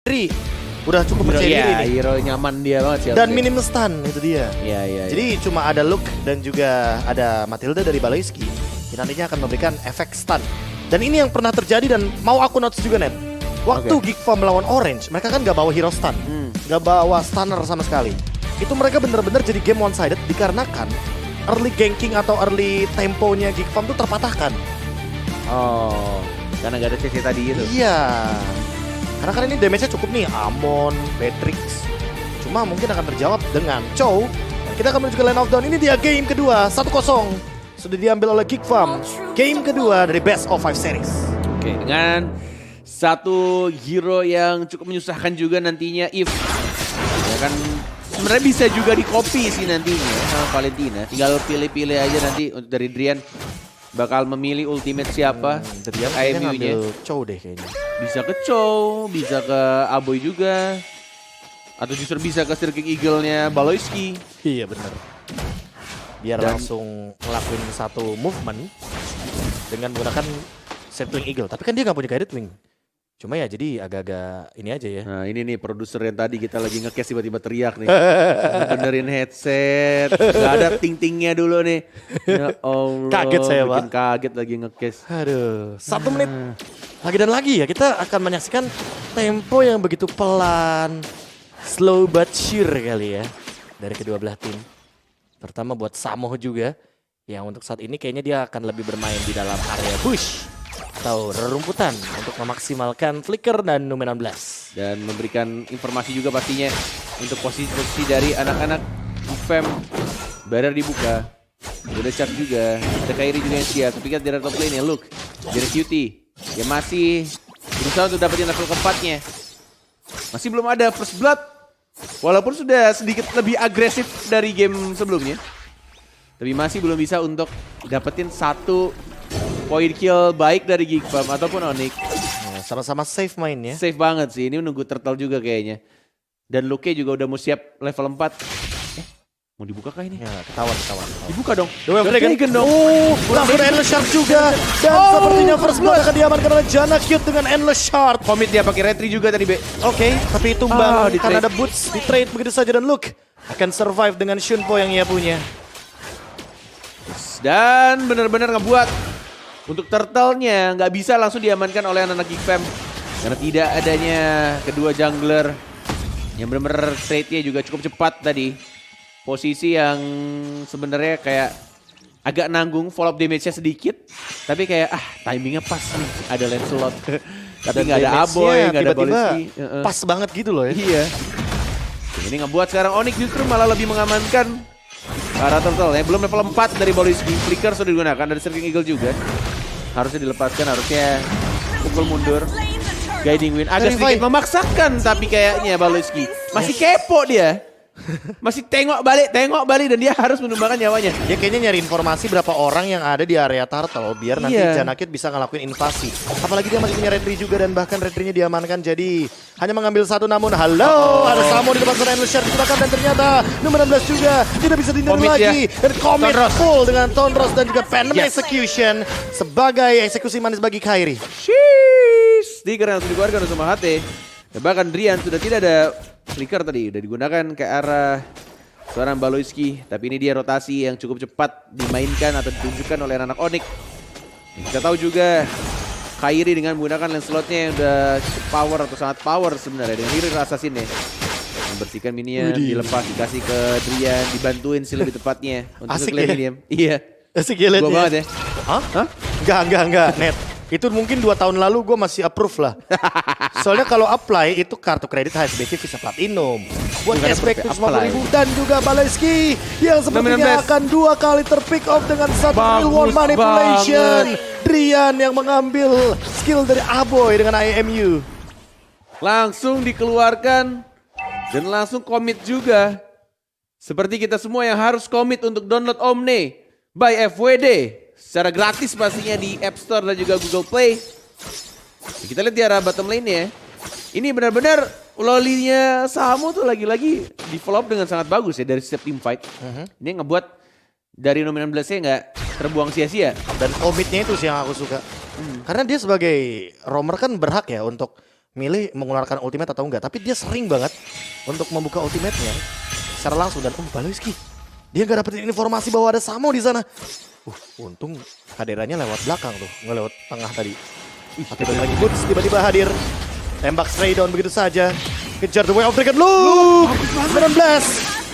Retri udah cukup percaya diri nih. Hero nyaman dia banget sih. Dan minim stun itu dia. Iya. Jadi cuma ada Luke dan juga ada Matilda dari Baloyski yang nantinya akan memberikan efek stun. Dan ini yang pernah terjadi dan mau aku notice juga, Net. Waktu Geek Farm melawan Orange, mereka kan gak bawa hero stun, gak bawa stunner sama sekali. Itu mereka bener-bener jadi game one-sided dikarenakan early ganking atau early temponya Geek Farm tuh terpatahkan. Oh, karena gak ada CC tadi itu. Iya. Karena kan ini damage-nya cukup nih, Amon, Beatrix. Cuma mungkin akan terjawab dengan Chow. Dan kita akan menuju ke Land of Dawn. Ini dia game kedua, 1-0. Sudah diambil oleh Geek Farm. Game kedua dari Best of 5 Series. Oke, dengan satu hero yang cukup menyusahkan juga nantinya If. Ya kan sebenarnya bisa juga di copy sih nantinya sama Valentina. Tinggal pilih-pilih aja nanti untuk dari Drian bakal memilih ultimate siapa. Drian kayaknya ngambil Chow deh kayaknya. Bisa ke Chow, bisa ke Aboy juga. Atau justru bisa ke Sirking Eagle-nya Baloyski. Iya bener. Biar langsung ngelakuin satu movement dengan menggunakan Circling Eagle. Tapi kan dia gak punya Guided Wing. Cuma ya jadi agak-agak ini aja ya. Nah ini nih produser yang tadi kita lagi nge-cast tiba-tiba teriak nih. Benerin headset. Gak ada ting-tingnya dulu nih. Ya Allah. Kaget saya, Pak. Bikin kaget lagi nge-cast. Aduh, 1 menit lagi dan lagi ya. Kita akan menyaksikan tempo yang begitu pelan. Slow but sure kali ya. Dari kedua belah tim. Terutama buat Samoh juga. Yang untuk saat ini kayaknya dia akan lebih bermain di dalam area bush. Atau rerumputan untuk memaksimalkan Flicker dan Numen 16. Dan memberikan informasi juga pastinya untuk posisi-posisi dari anak-anak Fem. Barrier dibuka. Udah Shark juga. Ada Kairi juga yang siap. Tapi kan dari top lane ya Luke. Dari Cutie. Dia masih berusaha untuk dapetin level keempatnya. Masih belum ada first blood. Walaupun sudah sedikit lebih agresif dari game sebelumnya. Tapi masih belum bisa untuk dapetin satu point kill baik dari Geek Farm ataupun Onyx. Nah, sama-sama safe mainnya. Safe banget sih. Ini menunggu Turtle juga kayaknya. Dan Luke juga udah mau siap level 4. Mau dibuka kah ini? Ya, ketahuan. Dibuka dong. Dragon dong. Langsung Endless Shard juga. Dan sepertinya first blood akan diamankan oleh Janna Cute dengan Endless Shard. Commit dia pakai retri juga tadi, Be. Oke, tapi tumbang di karena trade. ada boots di trade begitu saja dan Luke akan survive dengan Shunpo yang ia punya. Dan benar-benar ngebuat untuk turtle-nya nggak bisa langsung diamankan oleh anak-anak Geek Fam. Karena tidak adanya kedua jungler yang benar-benar trade-nya juga cukup cepat tadi. Posisi yang sebenarnya kayak agak nanggung, follow up damage-nya sedikit. Tapi kayak timingnya pas nih, ada Lancelot. Tapi nggak ada Aboy, nggak ada Baloyski. Pas banget gitu loh ya. Iya. Ini ngebuat sekarang Onyx justru malah lebih mengamankan para turtle ya. Belum level 4 dari Baloyski. Flicker sudah digunakan dari Sirking Eagle juga. Harusnya dilepaskan, harusnya pukul mundur. Guiding Wind agak sedikit memaksakan tapi kayaknya Baloyski masih kepo dia. Masih tengok balik dan dia harus menumbangkan nyawanya. Dia kayaknya nyari informasi berapa orang yang ada di area turtle biar nanti Janna Cute bisa ngelakuin invasi. Apalagi dia masih punya retri juga dan bahkan retrinya diamankan jadi hanya mengambil satu namun ada Samo di depan sana Endless Shard digunakan dan ternyata nomor 16 juga tidak bisa dihindari lagi. Dan commit full dengan Tonros dan juga Phantom Execution sebagai eksekusi manis bagi Kairi. Sheesh, Sticker yang sudah dikeluarkan sama HT. Dan bahkan Drian sudah tidak ada flicker tadi, udah digunakan ke arah seorang Baloyski. Tapi ini dia rotasi yang cukup cepat dimainkan atau ditunjukkan oleh anak Onyx. Kita tahu juga Kairi dengan menggunakan Lancelotnya yang udah power atau sangat power sebenarnya dengan Hero Assassin-nya. Membersihkan minion, dilepas, dikasih ke Drian, dibantuin sih lebih tepatnya untuk nge-claim minion. Iya. Asik ya Gua banget ya. Hah? Enggak, Net. Itu mungkin 2 tahun lalu gue masih approve lah. Soalnya kalau apply itu kartu kredit HSBC Visa Platinum. Buat cashback 50.000 dan juga Baloyski yang sepertinya akan 2 kali terpick off dengan satu real world manipulation. Drian yang mengambil skill dari Aboy dengan IMU. Langsung dikeluarkan dan langsung komit juga. Seperti kita semua yang harus komit untuk download Omne by FWD. Secara gratis pastinya di App Store dan juga Google Play. Kita lihat di arah bottom lane ya. Ini benar-benar lolinya Samo tuh lagi-lagi develop dengan sangat bagus ya dari setiap team fight. Ini ngebuat dari Numen 16-nya nggak terbuang sia-sia. Dan komitnya itu sih yang aku suka. Karena dia sebagai roamer kan berhak ya untuk milih mengeluarkan ultimate atau enggak. Tapi dia sering banget untuk membuka ultimate-nya secara langsung. Dan Baloyski, dia nggak dapetin informasi bahwa ada Samo di sana. Untung kaderannya lewat belakang tuh, nggak lewat tengah tadi. Tapi balik lagi Boots tiba-tiba hadir. Tembak stray down begitu saja. Kejar the way of Dragon Loop. 19.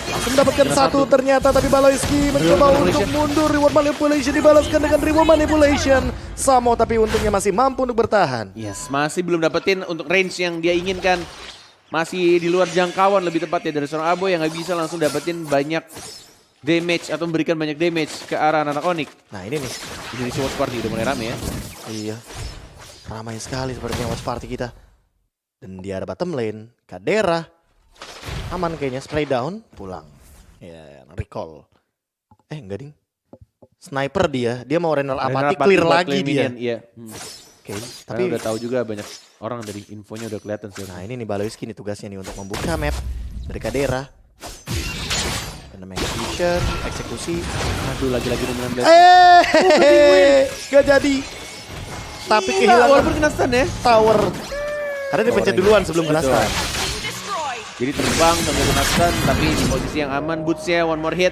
Langsung mendapatkan satu ternyata, tapi Baloyski mencoba untuk mundur. Reward manipulation dibalaskan dengan reward manipulation. Samo tapi untungnya masih mampu untuk bertahan. Yes, masih belum dapetin untuk range yang dia inginkan. Masih di luar jangkauan lebih tepatnya dari seorang Aboy yang nggak bisa langsung dapetin banyak damage atau memberikan banyak damage ke arah anak Onyx. Nah ini nih. Jadi si watch party udah mulai rame ya. Iya. Ramai sekali sepertinya watch party kita. Dan dia ada bottom lane. Kadera. Aman kayaknya. Spray down. Pulang. Ya, recall. Enggak ding. Sniper dia. Dia mau Renal apati clear lagi dia. Iya. Oke. Tapi udah tahu juga banyak orang dari infonya udah kelihatan sih. Nah ini nih Baloyski nih tugasnya nih untuk membuka map dari Kadera. Execution, eksekusi. Aduh lagi-lagi dominan blast. Gak jadi. Tapi kehilangan walaupun kena stun ya. Tower. Karena dipencet duluan sebelum kena stun. Jadi terbang sambil kena stun, tapi di posisi yang aman. Bootsnya one more hit.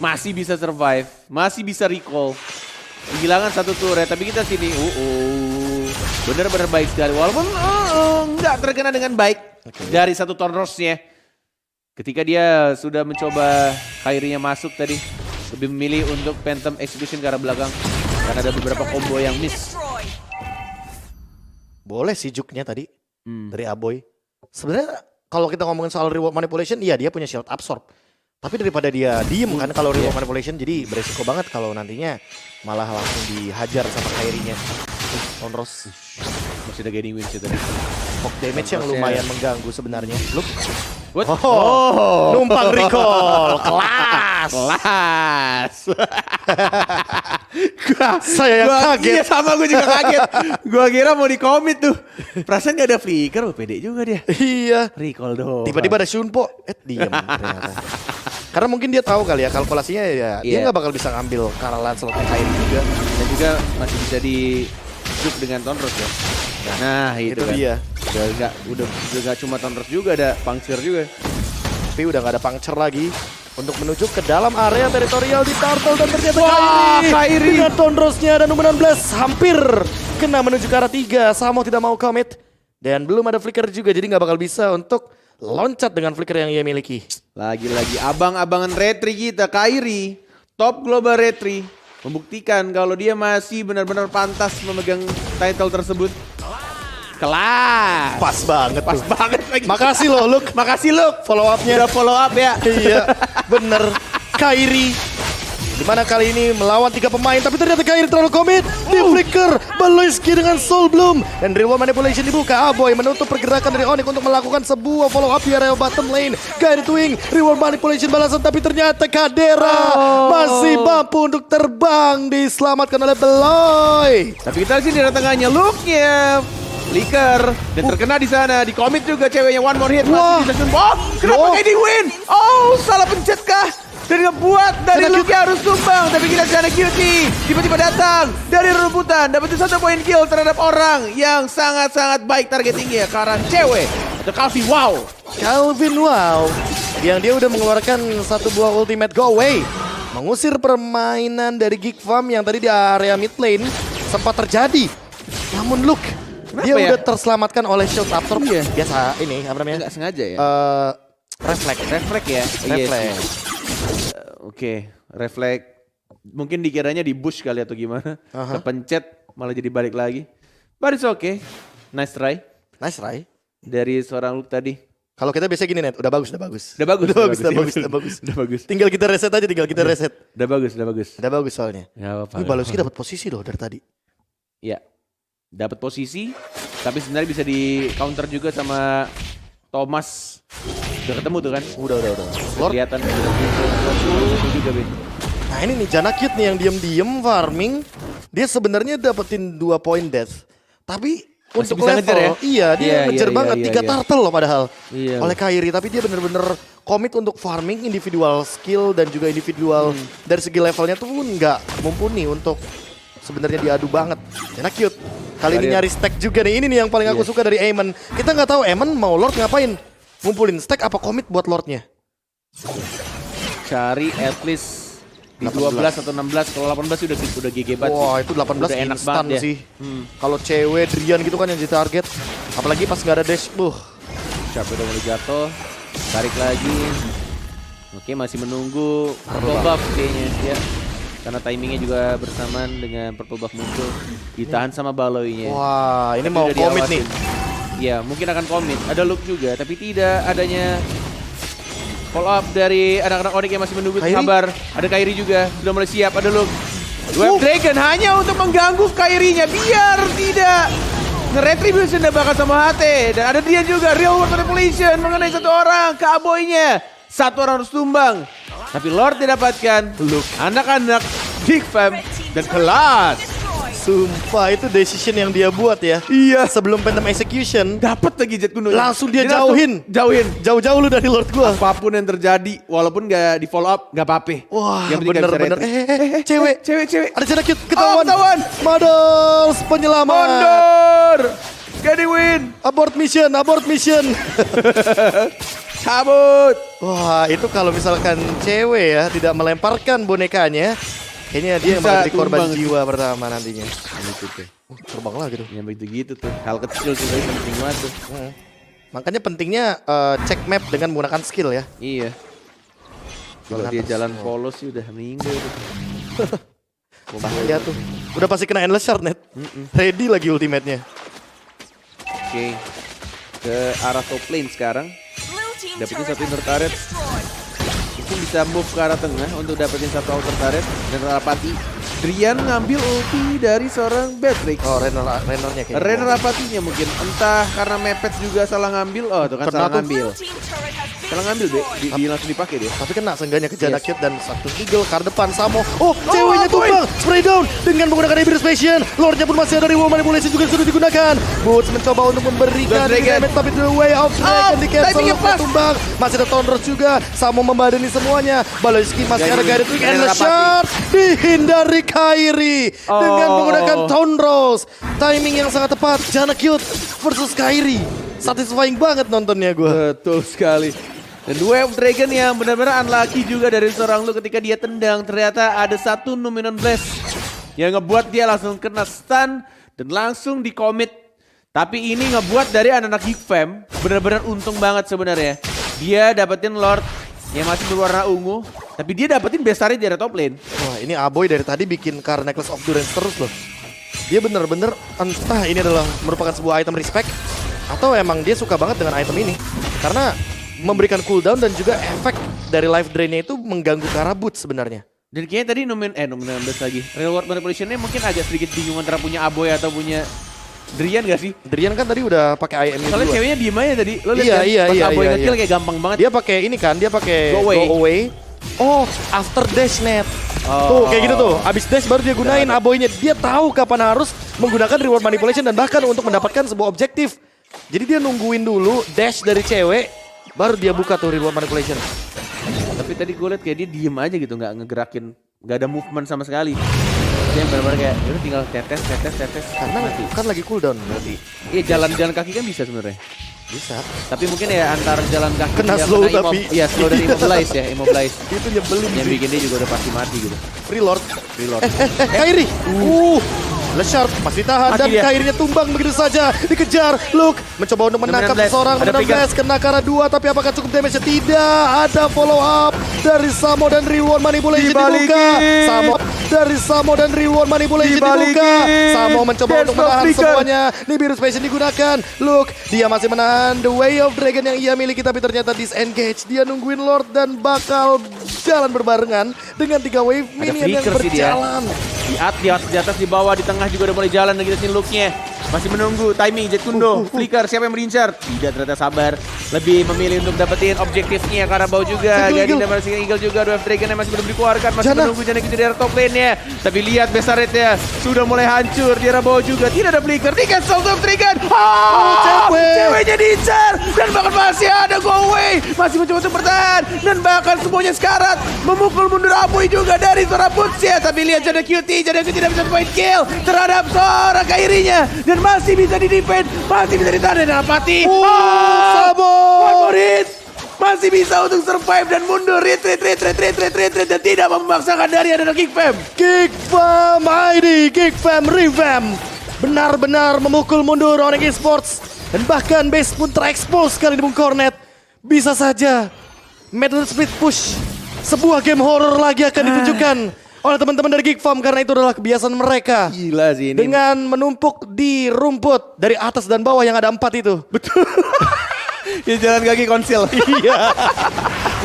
Masih bisa survive. Masih bisa recall. Kehilangan satu turret, tapi kita sini. Bener-bener baik sekali. Walaupun nggak terkena dengan baik dari satu Tornos-nya. Ketika dia sudah mencoba Kairi-nya masuk tadi, lebih memilih untuk Phantom Execution ke arah belakang. Karena ada beberapa combo yang miss. Boleh sih juknya tadi dari Aboy. Sebenarnya kalau kita ngomongin soal reward manipulation, iya dia punya shield absorb. Tapi daripada dia diem kan kalau reward manipulation, jadi beresiko banget kalau nantinya malah langsung dihajar sama Kairi-nya. Tonros. Masih ada gaining win sih tadi. Poke damage yang lumayan mengganggu sebenarnya. Look. What? Numpang recall. Kelas. Saya yang kaget. Iya sama gue juga kaget. Gue kira mau di commit tuh. Perasaan gak ada flicker, pede juga dia. Iya. Recall doang. Tiba-tiba ada Shunpo. Diam ternyata. Karena mungkin dia tahu kali ya kalkulasinya ya. Dia nggak bakal bisa ngambil Karalan slotnya Kairi juga. Dan juga masih bisa di shoot dengan Tonros ya. Nah itu kan. Dia. Udah gak cuma Tonros juga, ada Puncture juga. Tapi udah gak ada puncture lagi untuk menuju ke dalam area teritorial di Turtle. Dan ternyata Kairi dengan Tonrosnya dan Numenan Blast hampir kena menuju ke arah 3. Samo tidak mau commit. Dan belum ada flicker juga, jadi gak bakal bisa untuk loncat dengan flicker yang ia miliki. Lagi-lagi abang-abangan retri kita, Kairi, top global retri, membuktikan kalau dia masih benar-benar pantas memegang title tersebut. Kelas. Pas banget lagi. Makasih loh Luke. Makasih Luke. Follow up-nya. Udah follow up ya. Iya, bener. Kairi. Dimana kali ini melawan 3 pemain, tapi ternyata Kairi terlalu komit. Di flicker, Baloyski dengan Soul Bloom. Dan reward manipulation dibuka. Aboy menutup pergerakan dari Onyx untuk melakukan sebuah follow up di area bottom lane. Guided Wing, reward manipulation balasan, tapi ternyata Kadera masih mampu untuk terbang. Diselamatkan oleh Beloy. Tapi kita sini di tengahnya Luke-nya. Flicker dan terkena di sana, di commit juga ceweknya one more hit. Masih bisa kenapa ini win? Salah pencet kah? Dan ngebuat dari Luke harus tumbang. Tapi kita sana guilty. Tiba-tiba datang dari rebutan, dapetin 1 poin kill terhadap orang yang sangat-sangat baik targetingnya. Karena cewek atau Calvin Wow. Yang dia udah mengeluarkan satu buah ultimate go away. Mengusir permainan dari Geek Farm yang tadi di area mid lane sempat terjadi. Namun Luke, dia udah terselamatkan oleh shield absorb. Biasa ini apa namanya? Nggak sengaja ya? Reflect ya? Reflect. Oke, reflect. Mungkin dikiranya di bush kali atau gimana. Kepencet malah jadi balik lagi. But it's okay. Nice try. Dari seorang Luke tadi. Kalau kita biasa gini Net, udah bagus. Udah bagus. Tinggal kita reset aja, Udah bagus soalnya. Gak apa-apa. Baloyski dapat posisi loh dari tadi. Iya. Dapat posisi, tapi sebenarnya bisa di counter juga sama Thomas. Udah ketemu tuh kan? Udah. Kelihatan juga, Ben. Nah ini nih Janakit nih yang diem farming. Dia sebenarnya dapetin 2 poin death. Tapi masih untuk level, ngejar ya? Iya dia ngejar banget. 3 turtle loh padahal. Iya. Oleh Kairi, tapi dia bener-bener komit untuk farming individual skill dan juga individual dari segi levelnya tuh nggak mumpuni untuk sebenarnya diadu banget. Janakit. Kali ini nyari stack juga nih. Ini nih yang paling aku suka dari Eamon. Kita nggak tahu Eamon mau Lord ngapain. Ngumpulin stack apa komit buat Lordnya. Cari at least di 12 atau 16. Kalau 18 udah GG banget. Wah itu 18 Udah enak instan banget ya. sih. Kalau cewek Drian gitu kan yang jadi target. Apalagi pas nggak ada dash. Siapa udah mulai jatuh. Tarik lagi. Oke, masih menunggu purple buff kayaknya ya. Karena timingnya juga bersamaan dengan purple buff muncul. Ditahan sama Baloy-nya. Wah, ini Tapi mau udah komit diawasin. nih. Ya, mungkin akan komit. Ada look juga, tapi tidak adanya follow up dari anak-anak Onyx yang masih menunggu Kairi? sabar. Ada Kairi juga, sudah mulai siap. Ada look. Web Dragon hanya untuk mengganggu Kairinya biar tidak nge-retribution bakal sama HT. Dan ada dia juga, Real World Manipulation mengenai satu orang, Cowboy-nya. Satu orang harus tumbang. Tapi Lord didapatkan. Look, anak-anak Big Fam dan kelas. Sumpah itu decision yang dia buat ya. Iya. Sebelum Phantom Execution. Dapat lagi jet kuno. Langsung dia jauhin. Jauh-jauh lu dari Lord gua. Apapun yang terjadi, walaupun gak di follow up, gak apa-apa. Wah Yang penting nggak bisa bener-bener. retry. Cewek. Ada Jana cute. Oh, ketahuan. Models penyelamat. Mundur. Getting win. Abort mission. Cabut. Wah itu kalau misalkan cewek ya tidak melemparkan bonekanya. Kayaknya dia yang Bisa bakal jadi korban tumbang. jiwa pertama nantinya. Gitu tuh. Terbang lagi tuh. Yang begitu tuh. Hal kecil sih tapi penting banget tuh. Makanya pentingnya cek map dengan menggunakan skill ya. Iya. Kalau Jalan dia atas. jalan polos sih udah meninggal tuh. Bahaya tuh. Udah pasti kena endless shard net. Ready lagi ultimate-nya. Oke. Ke arah top lane sekarang. Dapetin satu inner turret. Mungkin bisa move ke arah tengah untuk dapetin satu outer turret. Dan Rapati. Drian ngambil ulti dari seorang Beatrix. Oh Rennernya kayaknya. Renner Rapatinya mungkin. Entah karena mepet juga salah ngambil. Oh tuh kan Kena salah tuh. ngambil. Salah ngambil deh. Langsung dipakai dia. Tapi kena seenggaknya ke Jana Yes. Cute dan satu Eagle kar depan Samo. Oh ceweknya tumbang. Spray down dengan menggunakan Abyss Passion. Lordnya pun masih ada Ritual Manipulation juga sudah digunakan. Boots mencoba untuk memberikan Dragon. damage tapi the way of Dragon di cancel. timingnya pas. Tumbang. Masih ada Thunders juga. Samo membadani semuanya. Baloyski masih ada Guided Wing and Rapati. shot. Dihindari Kairi. Dengan menggunakan Thunders. Timing yang sangat tepat. Jana Cute versus Kairi. Satisfying banget nontonnya gue. Betul sekali. Dan Wave Dragon yang benar-benar unlucky juga dari seorang lu ketika dia tendang. Ternyata ada satu Numinon Blast yang ngebuat dia langsung kena stun dan langsung di-commit. Tapi ini ngebuat dari anak-anak Geek Fam benar-benar untung banget sebenarnya. Dia dapetin Lord yang masih berwarna ungu. Tapi dia dapetin Bestari di area top lane. Wah ini Aboy dari tadi bikin Car Necklace of Durance terus loh. Dia bener-bener entah ini adalah merupakan sebuah item respect atau emang dia suka banget dengan item ini. Karena memberikan cooldown dan juga efek dari life drainnya itu mengganggu ke arah boot sebenarnya. Dan kayaknya tadi Numinon Blast lagi. Real World Manipulation-nya mungkin agak sedikit bingung antara punya Aboy atau punya Drian gak sih? Drian kan tadi udah pakai IM-nya Soalnya duluan. ceweknya diem aja tadi. Lo lihat Iya, kan? iya, Pas iya, Aboy iya, nge-kill iya. kayak gampang banget. Dia pakai ini kan, dia pakai Go away. Oh, after dash net. Oh. Tuh kayak gitu tuh. Abis dash baru dia gunain Aboynya. Dia tahu kapan harus menggunakan reward manipulation dan bahkan untuk mendapatkan sebuah objektif. Jadi dia nungguin dulu dash dari cewek, baru dia buka tuh reward manipulation. Tapi tadi gue liat kayak dia diem aja gitu, nggak ngegerakin, nggak ada movement sama sekali. Dia benar-benar kayak, udah tinggal tetes. Karena mati. kan lagi cooldown berarti. Iya jalan kaki kan bisa sebenarnya. Bisa. Tapi mungkin ya antar jalan kaki Kena dia slow kena tapi. Iya slow dan immobilize ya, immobilize. Itu nyebelin Yang sih. bikin dia juga udah pasti mati gitu. Free Lord. Reload. Kairi. Leshard masih tahan Mati dan dia. Kairinya tumbang begitu saja. Dikejar. Luke mencoba untuk menangkap Blast. seseorang. Ada Menang flicker. Blast kena ke arah 2. Tapi apakah cukup damage? Tidak. Ada follow up dari Samo dan Reward Manipulation Dibalikin. dibuka. Samo dan Reward Manipulation dibuka. Samo mencoba Dance untuk menahan flicker. semuanya. Nibiru's Passion digunakan. Luke dia masih menahan The Way of Dragon yang ia miliki. Tapi ternyata disengage. Dia nungguin Lord dan bakal jalan berbarengan dengan 3 wave Ada minion yang flicker sih dia. berjalan. Di atas, di bawah, di tengah juga udah mulai jalan lagi sini look-nya. Masih menunggu timing Jet Kundo, flicker siapa yang berincar? Tidak, ternyata sabar. Lebih memilih untuk dapetin objektifnya karena bau juga. Eagle, Jadi Eagle. masih Eagle juga, Dwarf Dragon yang masih belum dikeluarkan, masih Jana. menunggu Jana gitu di arah top lane-nya. Tapi lihat Besaretnya sudah mulai hancur di arah bawah juga. Tidak ada flicker, di cancel Dwarf Dragon. cewek. Ceweknya diincar dan bahkan masih ada Go Away. Masih mencoba untuk bertahan. Dan bahkan semuanya sekarat. Memukul mundur Amoy juga dari seorang Butsia. Tapi lihat Jada QT tidak bisa point kill terhadap seorang Kairinya. Dan masih bisa di-defend. Masih bisa ditahan dengan Pati. Samo! One more hit. Masih bisa untuk survive dan mundur. Retreat. Dan tidak memaksakan dari adalah Geek Fam. Geek Fam ID, Geek Fam Revamp. Benar-benar memukul mundur Onyx Esports. Dan bahkan base pun terekspos kali di Bung Cornet. Bisa saja Metal Split Push. Sebuah game horror lagi akan ditunjukkan oleh teman-teman dari Geek Fam. Karena itu adalah kebiasaan mereka. Gila sih ini. Dengan menumpuk di rumput dari atas dan bawah yang ada 4 itu. Betul. Ya jalan kaki konsil. Iya.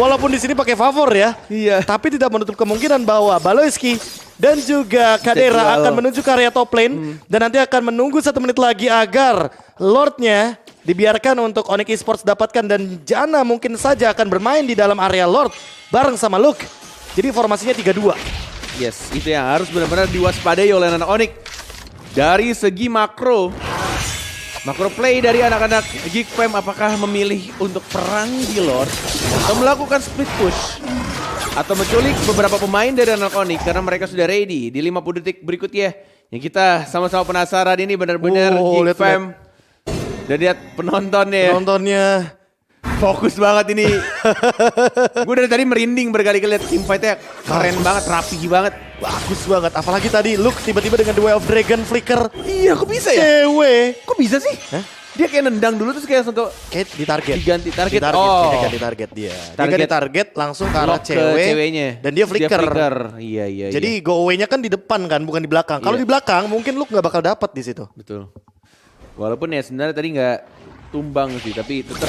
Walaupun di sini pakai favor ya. Iya. Tapi tidak menutup kemungkinan bahwa Baloyski dan juga Kadera akan menuju ke area top lane. Dan nanti akan menunggu 1 menit lagi agar Lordnya dibiarkan untuk Onyx Esports dapatkan. Dan Jana mungkin saja akan bermain di dalam area Lord bareng sama Luke. Jadi formasinya 3-2. Yes, itu yang harus benar-benar diwaspadai oleh anak Onyx. Dari segi makro play dari anak-anak Geek Fam, apakah memilih untuk perang di Lord atau melakukan split push atau menculik beberapa pemain dari anak Onyx karena mereka sudah ready di 50 detik berikutnya. Yang kita sama-sama penasaran ini benar-benar Geek Fam. Dan lihat penontonnya. Penontonnya Fokus banget ini. Gue dari tadi merinding berkali-kali lihat team fight-nya. Keren banget, rapi banget. bagus banget. Apalagi tadi Luke tiba-tiba dengan The Way of Dragon Flicker. Iya, kok bisa ya? Cewek. Kok bisa sih? Hah? Dia kayak nendang dulu terus kayak langsung ke Kayak di target. diganti target. Dia ganti target dia. Dia ganti target langsung ke arah Lock ke cewek. ceweknya. Dan dia flicker. Iya. Jadi go away-nya kan di depan kan, bukan di belakang. Kalau Iya. di belakang mungkin Luke nggak bakal dapat di situ. Betul. Walaupun ya sebenarnya tadi nggak tumbang sih, tapi tetap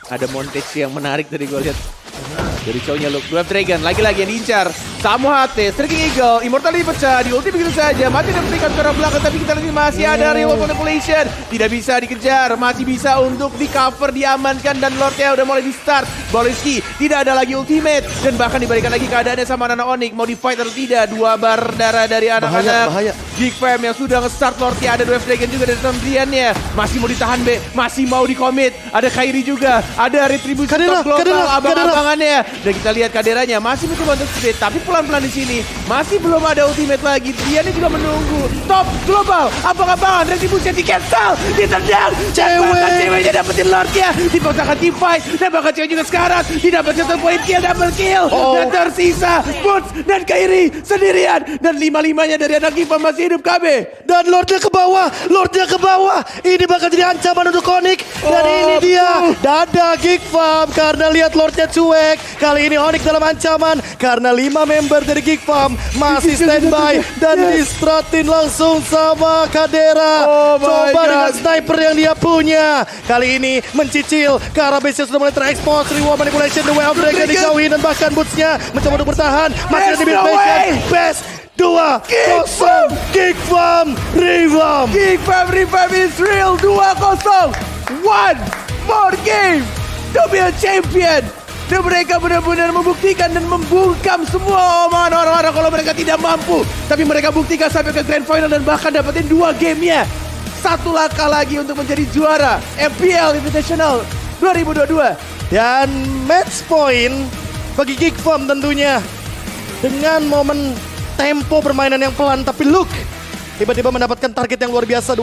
ada montage yang menarik tadi gue lihat. Dari show-nya Luke, Dwarf Dragon, lagi-lagi yang diincar. Samu HT, Striking Eagle, Immortal dipecah, di ulti begitu saja. Mati dan berikan ke arah belakang, tapi kita lihat masih ada Real Manipulation. Tidak bisa dikejar, masih bisa untuk di cover, diamankan. Dan Lordnya udah mulai di start. Boliski, tidak ada lagi ultimate. Dan bahkan dibalikan lagi keadaannya sama Nana Onyx. Mau di fight atau tidak, 2 bar darah dari anak-anak bahaya. Geek Fam yang sudah nge-start Lordnya. Ada Dwarf Dragon juga dari Sandriannya. Masih mau ditahan B, masih mau di-commit. Ada Kairi juga, ada Retribution top global, abang-abangannya. Dan kita lihat kaderanya masih mencoba untuk split, tapi pelan-pelan di sini masih belum ada ultimate lagi. Dia ini juga menunggu top global, abang-abangan, Retribution di cancel, ditendang, ceweknya dapetin Lordnya, dipaksakan team fight, dan bahkan cewek juga sekarat, didapat satu point kill, double kill, dan tersisa Boots dan Kairi sendirian, dan 5-5-nya dari anak Giva masih hidup KB. Dan Lordnya ke bawah, Ini bakal jadi ancaman untuk Onyx. Dan ini dia, dada Geek Farm. Karena lihat Lordnya cuek. Kali ini Onyx dalam ancaman. Karena 5 member dari Geek Farm masih standby. Dan distratin langsung sama Kadera. Coba dengan sniper yang dia punya. Kali ini mencicil ke arah base-nya sudah mulai terekspos. Reward Manipulation, The Way of Dragon dijauhin. Dan bahkan Boots-nya mencoba untuk bertahan. Masih ada di mid-base. Best 2-0 Geek Farm Revamp. Geek Fam Revamp is real, 2-0. One more game to be a champion. Dan mereka benar-benar membuktikan dan membungkam semua omongan orang-orang kalau mereka tidak mampu. Tapi mereka buktikan sampai ke Grand Final dan bahkan dapetin 2 gamenya. 1 langkah lagi untuk menjadi juara MPL Invitational 2022. Dan match point bagi Geek Farm tentunya. Dengan momen tempo permainan yang pelan, tapi Luke tiba-tiba mendapatkan target yang luar biasa.